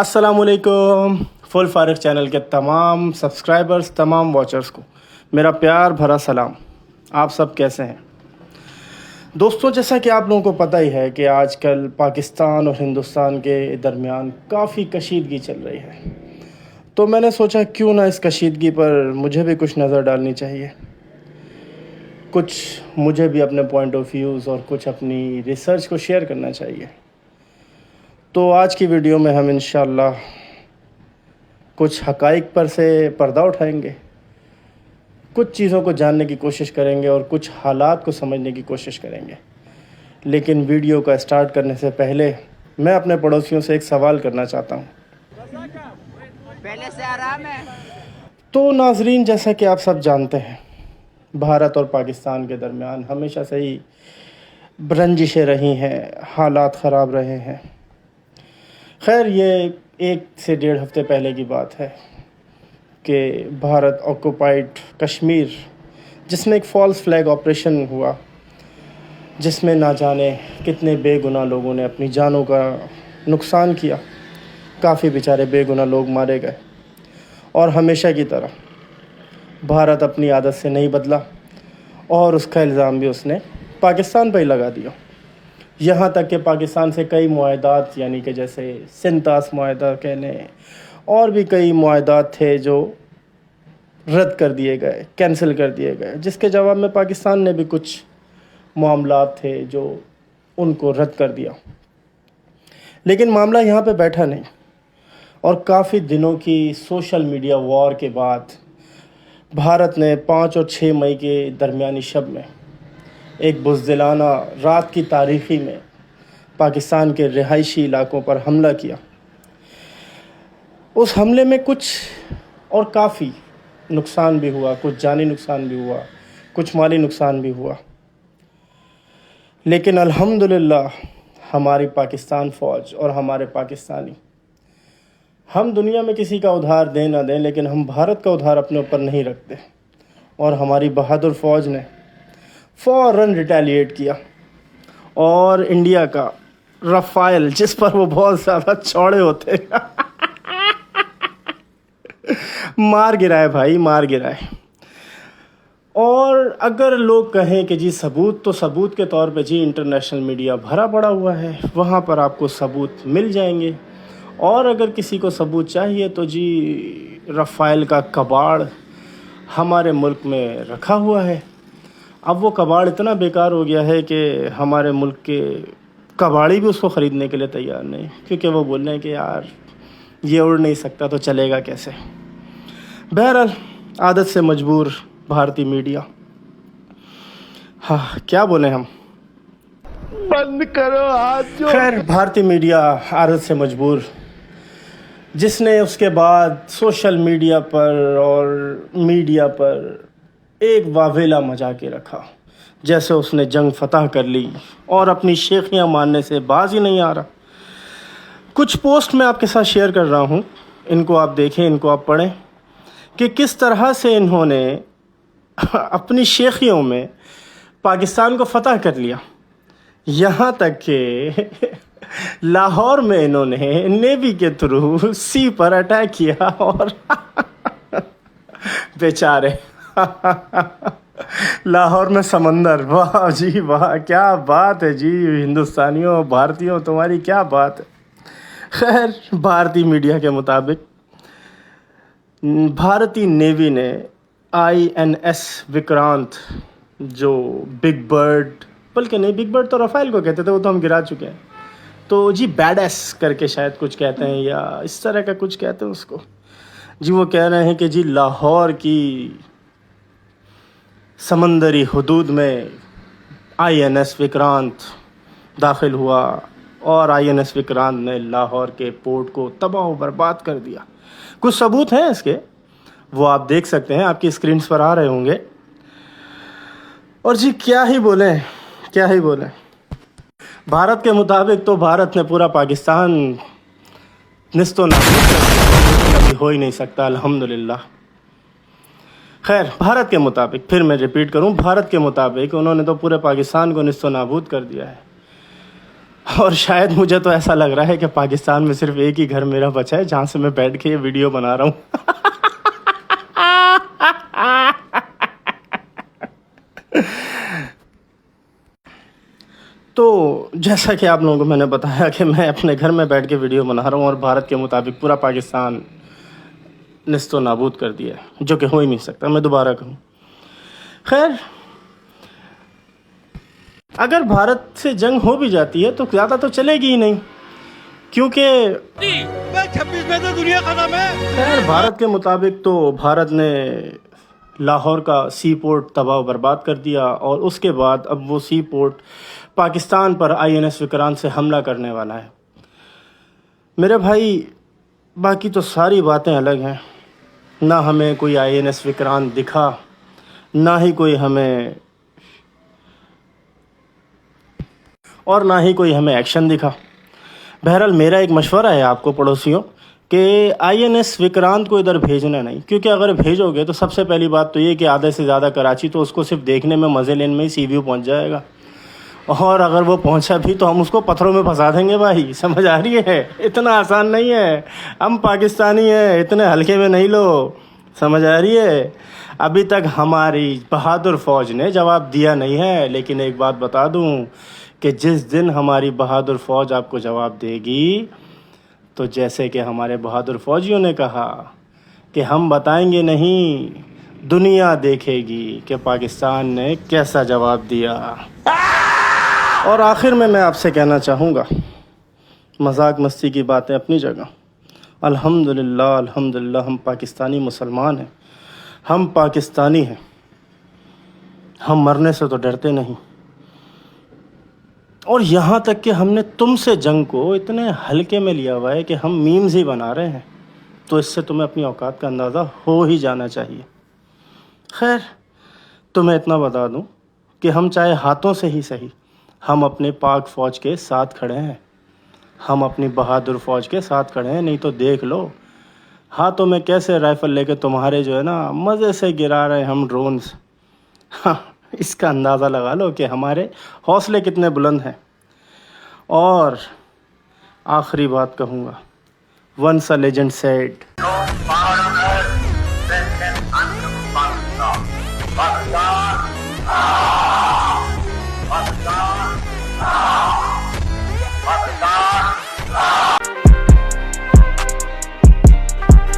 अस्सलाम वालेकुम। फुल फारिग चैनल के तमाम सब्सक्राइबर्स, तमाम वॉचर्स को मेरा प्यार भरा सलाम। आप सब कैसे हैं दोस्तों? जैसा कि आप लोगों को पता ही है कि आजकल पाकिस्तान और हिंदुस्तान के दरमियान काफ़ी कशीदगी चल रही है, तो मैंने सोचा क्यों ना इस कशीदगी पर मुझे भी कुछ नज़र डालनी चाहिए, कुछ मुझे भी अपने पॉइंट ऑफ व्यूज़ और कुछ अपनी रिसर्च को शेयर करना चाहिए। तो आज की वीडियो में हम इंशाअल्लाह कुछ हक़ाइक़ पर से पर्दा उठाएंगे, कुछ चीज़ों को जानने की कोशिश करेंगे और कुछ हालात को समझने की कोशिश करेंगे। लेकिन वीडियो का स्टार्ट करने से पहले मैं अपने पड़ोसियों से एक सवाल करना चाहता हूँ। पहले से आराम है। तो नाज़रीन, जैसा कि आप सब जानते हैं, भारत और पाकिस्तान के दरमियान हमेशा से ही रंजिशें रही हैं, हालात ख़राब रहे हैं। खैर, ये 1 से 1.5 हफ़्ते पहले की बात है कि भारत ऑक्युपाइड कश्मीर, जिसमें एक फ़ॉल्स फ्लैग ऑपरेशन हुआ, जिसमें ना जाने कितने बेगुनाह लोगों ने अपनी जानों का नुकसान किया। काफ़ी बेचारे बेगुनाह लोग मारे गए और हमेशा की तरह भारत अपनी आदत से नहीं बदला और उसका इल्ज़ाम भी उसने पाकिस्तान पर ही लगा दिया। यहाँ तक कि पाकिस्तान से कई मुआहदात, यानी कि जैसे सिंतास मुआहदा कह लें, और भी कई मुआहदात थे जो रद्द कर दिए गए, कैंसिल कर दिए गए, जिसके जवाब में पाकिस्तान ने भी कुछ मामलात थे जो उनको रद्द कर दिया। लेकिन मामला यहाँ पे बैठा नहीं, और काफ़ी दिनों की सोशल मीडिया वॉर के बाद भारत ने 5 और 6 मई के दरमियानी शब में एक बुज़दिलाना रात की तारीख़ी में पाकिस्तान के रिहायशी इलाकों पर हमला किया। उस हमले में कुछ और काफ़ी नुकसान भी हुआ, कुछ जानी नुकसान भी हुआ, कुछ माली नुकसान भी हुआ। लेकिन अल्हम्दुलिल्लाह हमारी पाकिस्तान फ़ौज और हमारे पाकिस्तानी, हम दुनिया में किसी का उधार दें ना दें, लेकिन हम भारत का उधार अपने ऊपर नहीं रखते। और हमारी बहादुर फ़ौज ने फ़ौरन रिटेलिएट किया और इंडिया का रफ़ाइल, जिस पर वो बहुत ज़्यादा चौड़े होते मार गिराए भाई, मार गिराए। और अगर लोग कहें कि जी सबूत, तो सबूत के तौर पे जी इंटरनेशनल मीडिया भरा पड़ा हुआ है, वहाँ पर आपको सबूत मिल जाएंगे। और अगर किसी को सबूत चाहिए तो जी रफ़ाइल का कबाड़ हमारे मुल्क में रखा हुआ है। अब वो कबाड़ इतना बेकार हो गया है कि हमारे मुल्क के कबाड़ी भी उसको ख़रीदने के लिए तैयार नहीं, क्योंकि वो बोल रहे हैं कि यार ये उड़ नहीं सकता तो चलेगा कैसे। बहरहाल, आदत से मजबूर भारतीय मीडिया, हाँ क्या बोले हम, बंद करो हाथ जो। खैर, भारतीय मीडिया आदत से मजबूर, जिसने उसके बाद सोशल मीडिया पर और मीडिया पर एक वावेला मचा के रखा, जैसे उसने जंग फतह कर ली और अपनी शेखियाँ मानने से बाज ही नहीं आ रहा। कुछ पोस्ट मैं आपके साथ शेयर कर रहा हूँ, इनको आप देखें, इनको आप पढ़ें कि किस तरह से इन्होंने अपनी शेखियों में पाकिस्तान को फतह कर लिया। यहाँ तक कि लाहौर में इन्होंने नेवी के थ्रू सी पर अटैक किया और बेचारे लाहौर में समंदर, वाह जी वाह, क्या बात है जी, हिंदुस्तानियों, भारतीयों, तुम्हारी क्या बात है। खैर, भारतीय मीडिया के मुताबिक भारतीय नेवी ने INS विक्रांत, जो बिग बर्ड, बल्कि नहीं, बिग बर्ड तो रफ़ाइल को कहते थे, वो तो हम गिरा चुके हैं, तो जी बैडएस करके शायद कुछ कहते हैं, या इस तरह का कुछ कहते हैं उसको जी। वो कह रहे हैं कि जी लाहौर की समंदरी हुदूद में INS विक्रांत दाखिल हुआ और INS विक्रांत ने लाहौर के पोर्ट को तबाह व बर्बाद कर दिया। कुछ सबूत हैं इसके, वो आप देख सकते हैं, आपकी स्क्रीन्स पर आ रहे होंगे। और जी क्या ही बोलें, क्या ही बोलें। भारत के मुताबिक तो भारत ने पूरा पाकिस्तान निस्तो नाबूद कभी हो ही नहीं सकता, अल्हम्दुलिल्लाह। खैर, भारत के मुताबिक, फिर मैं रिपीट करूं, भारत के मुताबिक उन्होंने तो पूरे पाकिस्तान को निस्तो नाबूद कर दिया है। اور شاید مجھے تو ایسا لگ رہا ہے کہ پاکستان میں صرف ایک ہی گھر میرا بچا ہے جہاں سے میں بیٹھ کے یہ ویڈیو بنا رہا ہوں. تو جیسا کہ آپ لوگوں کو میں نے بتایا کہ میں اپنے گھر میں بیٹھ کے ویڈیو بنا رہا ہوں اور بھارت کے مطابق پورا پاکستان نیست و نابود کر دیا ہے، جو کہ ہو ہی نہیں سکتا. میں دوبارہ کہوں، خیر اگر بھارت سے جنگ ہو بھی جاتی ہے تو زیادہ تو چلے گی ہی نہیں، کیونکہ 26 میں تو دنیا ختم ہے. خیر بھارت کے مطابق تو بھارت نے لاہور کا سی پورٹ تباہ و برباد کر دیا، اور اس کے بعد اب وہ سی پورٹ پاکستان پر INS وکرانت سے حملہ کرنے والا ہے. میرے بھائی باقی تو ساری باتیں الگ ہیں، نہ ہمیں کوئی INS وکرانت دکھا، نہ ہی کوئی ہمیں ایکشن دکھا. بہرحال میرا ایک مشورہ ہے آپ کو پڑوسیوں کہ INS وکرانت کو ادھر بھیجنا نہیں، کیونکہ اگر بھیجو گے تو سب سے پہلی بات تو یہ کہ آدھے سے زیادہ کراچی تو اس کو صرف دیکھنے میں مزے لینے میں ہی سی ویو پہنچ جائے گا، اور اگر وہ پہنچا بھی تو ہم اس کو پتھروں میں پھنسا دیں گے. بھائی سمجھ آ رہی ہے؟ اتنا آسان نہیں ہے، ہم پاکستانی ہیں، اتنے ہلکے میں نہیں لو. سمجھ آ رہی ہے؟ ابھی تک ہماری بہادر فوج نے جواب دیا نہیں ہے، لیکن ایک بات بتا دوں کہ جس دن ہماری بہادر فوج آپ کو جواب دے گی تو جیسے کہ ہمارے بہادر فوجیوں نے کہا کہ ہم بتائیں گے نہیں، دنیا دیکھے گی کہ پاکستان نے کیسا جواب دیا. اور آخر میں آپ سے کہنا چاہوں گا، مذاق مستی کی باتیں اپنی جگہ، الحمدللہ ہم پاکستانی مسلمان ہیں، ہم پاکستانی ہیں، ہم مرنے سے تو ڈرتے نہیں. اور یہاں تک کہ ہم نے تم سے جنگ کو اتنے ہلکے میں لیا ہوا ہے کہ ہم میمز ہی بنا رہے ہیں، تو اس سے تمہیں اپنی اوقات کا اندازہ ہو ہی جانا چاہیے. خیر تمہیں اتنا بتا دوں کہ ہم چاہے ہاتھوں سے ہی صحیح، ہم اپنے پاک فوج کے ساتھ کھڑے ہیں، ہم اپنی بہادر فوج کے ساتھ کھڑے ہیں. نہیں تو دیکھ لو ہاتھوں میں کیسے رائفل لے کے تمہارے جو ہے نا مزے سے گرا رہے ہم ڈرونز. اس کا اندازہ لگا لو کہ ہمارے حوصلے کتنے بلند ہیں. اور آخری بات کہوں گا، ونس اے لیجنڈ سیڈ